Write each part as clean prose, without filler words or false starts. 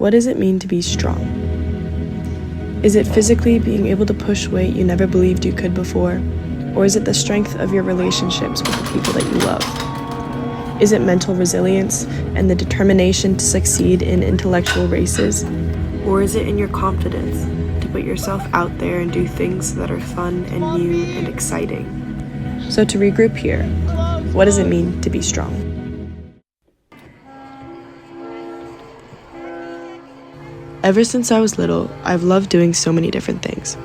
What does it mean to be strong? Is it physically being able to push weight you never believed you could before? Or is it the strength of your relationships with the people that you love? Is it mental resilience and the determination to succeed in intellectual races? Or is it in your confidence to put yourself out there and do things that are fun and new and exciting? So to regroup here, what does it mean to be strong? Ever since I was little, I've loved doing so many different things.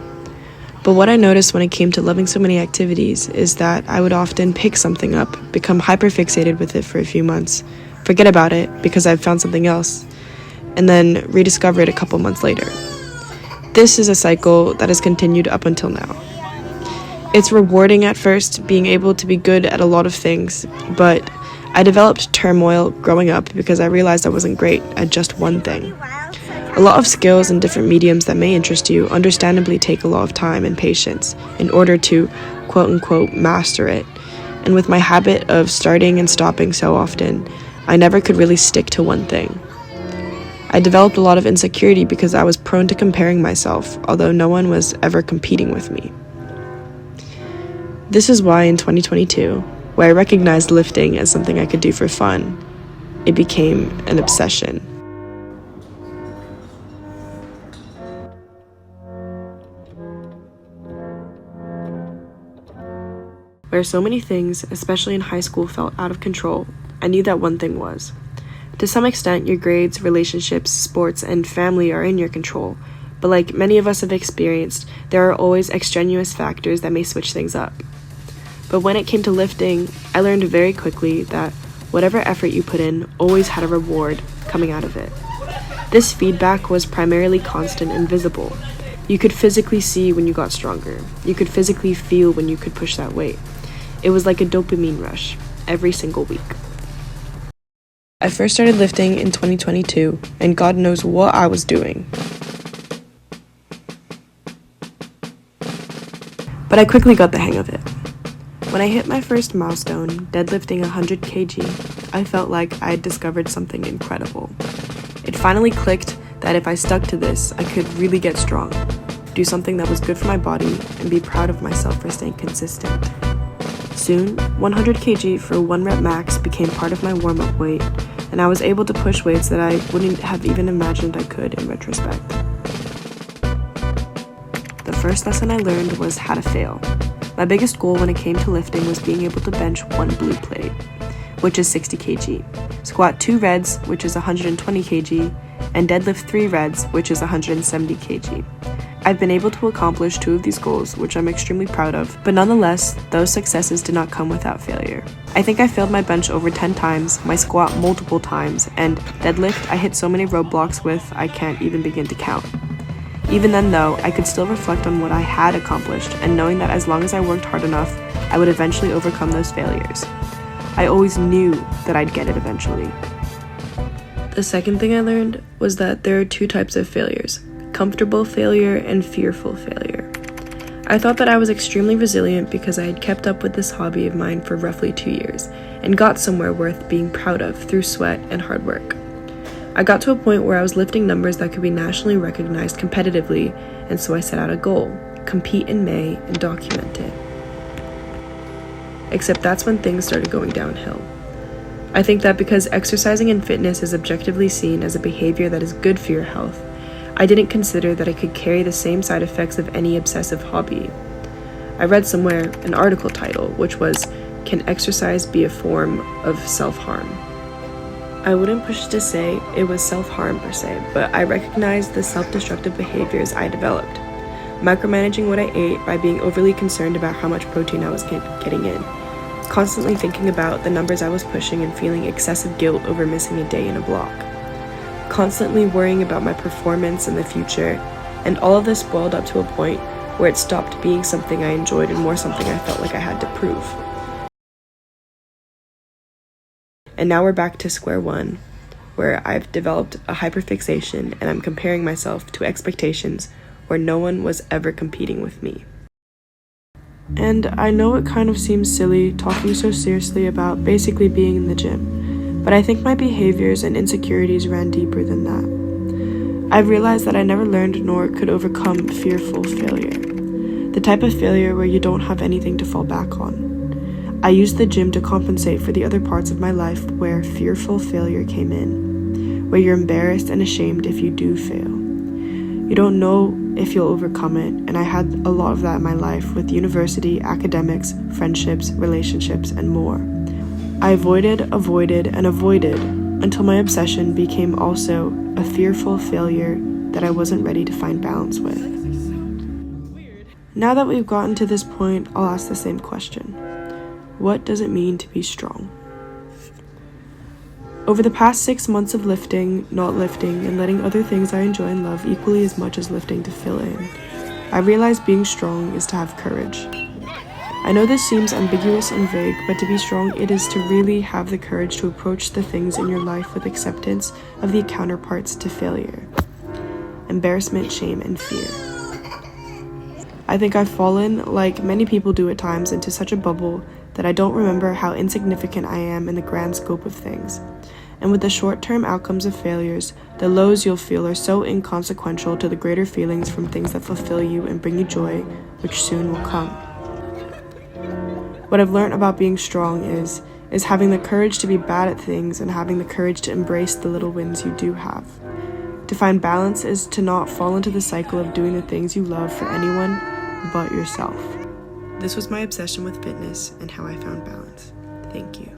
But what I noticed when it came to loving so many activities is that I would often pick something up, become hyper-fixated with it for a few months, forget about it because I've found something else, and then rediscover it a couple months later. This is a cycle that has continued up until now. It's rewarding at first, being able to be good at a lot of things, but I developed turmoil growing up because I realized I wasn't great at just one thing. A lot of skills and different mediums that may interest you understandably take a lot of time and patience in order to, quote-unquote, master it. And with my habit of starting and stopping so often, I never could really stick to one thing. I developed a lot of insecurity because I was prone to comparing myself, although no one was ever competing with me. This is why in 2022, where I recognized lifting as something I could do for fun, it became an obsession. Where so many things, especially in high school, felt out of control, I knew that one thing was. To some extent, your grades, relationships, sports, and family are in your control, but like many of us have experienced, there are always extraneous factors that may switch things up. But when it came to lifting, I learned very quickly that whatever effort you put in always had a reward coming out of it. This feedback was primarily constant and visible. You could physically see when you got stronger. You could physically feel when you could push that weight. It was like a dopamine rush every single week. I first started lifting in 2022, and God knows what I was doing. But I quickly got the hang of it. When I hit my first milestone, deadlifting 100 kg, I felt like I had discovered something incredible. It finally clicked that if I stuck to this, I could really get strong, do something that was good for my body, and be proud of myself for staying consistent. Soon, 100 kg for 1 rep max became part of my warm-up weight, and I was able to push weights that I wouldn't have even imagined I could in retrospect. The first lesson I learned was how to fail. My biggest goal when it came to lifting was being able to bench 1 blue plate, which is 60 kg, squat 2 reds, which is 120 kg, and deadlift 3 reds, which is 170 kg. I've been able to accomplish 2 of these goals, which I'm extremely proud of, but nonetheless, those successes did not come without failure. I think I failed my bench over 10 times, my squat multiple times, and deadlift I hit so many roadblocks with I can't even begin to count. Even then though, I could still reflect on what I had accomplished, and knowing that as long as I worked hard enough, I would eventually overcome those failures. I always knew that I'd get it eventually. The second thing I learned was that there are 2 types of failures: comfortable failure and fearful failure. I thought that I was extremely resilient because I had kept up with this hobby of mine for roughly 2 years and got somewhere worth being proud of through sweat and hard work. I got to a point where I was lifting numbers that could be nationally recognized competitively, and so I set out a goal: compete in May and document it. Except that's when things started going downhill. I think that because exercising and fitness is objectively seen as a behavior that is good for your health, I didn't consider that it could carry the same side effects of any obsessive hobby. I read somewhere an article title, which was, "Can exercise be a form of self-harm?" I wouldn't push to say it was self-harm per se, but I recognized the self-destructive behaviors I developed. Micromanaging what I ate by being overly concerned about how much protein I was getting in. Constantly thinking about the numbers I was pushing and feeling excessive guilt over missing a day in a block. Constantly worrying about my performance in the future, and all of this boiled up to a point where it stopped being something I enjoyed and more something I felt like I had to prove. And now we're back to square one, where I've developed a hyperfixation and I'm comparing myself to expectations where no one was ever competing with me. And I know it kind of seems silly talking so seriously about basically being in the gym, but I think my behaviors and insecurities ran deeper than that. I've realized that I never learned nor could overcome fearful failure. The type of failure where you don't have anything to fall back on. I used the gym to compensate for the other parts of my life where fearful failure came in, where you're embarrassed and ashamed if you do fail. You don't know if you'll overcome it, and I had a lot of that in my life with university, academics, friendships, relationships, and more. I avoided, and avoided until my obsession became also a fearful failure that I wasn't ready to find balance with. Now that we've gotten to this point, I'll ask the same question. What does it mean to be strong? Over the past 6 months of lifting, not lifting, and letting other things I enjoy and love equally as much as lifting to fill in, I realized being strong is to have courage. I know this seems ambiguous and vague, but to be strong, it is to really have the courage to approach the things in your life with acceptance of the counterparts to failure. Embarrassment, shame, and fear. I think I've fallen, like many people do at times, into such a bubble that I don't remember how insignificant I am in the grand scope of things. And with the short-term outcomes of failures, the lows you'll feel are so inconsequential to the greater feelings from things that fulfill you and bring you joy, which soon will come. What I've learned about being strong is having the courage to be bad at things and having the courage to embrace the little wins you do have. To find balance is to not fall into the cycle of doing the things you love for anyone but yourself. This was my obsession with fitness and how I found balance. Thank you.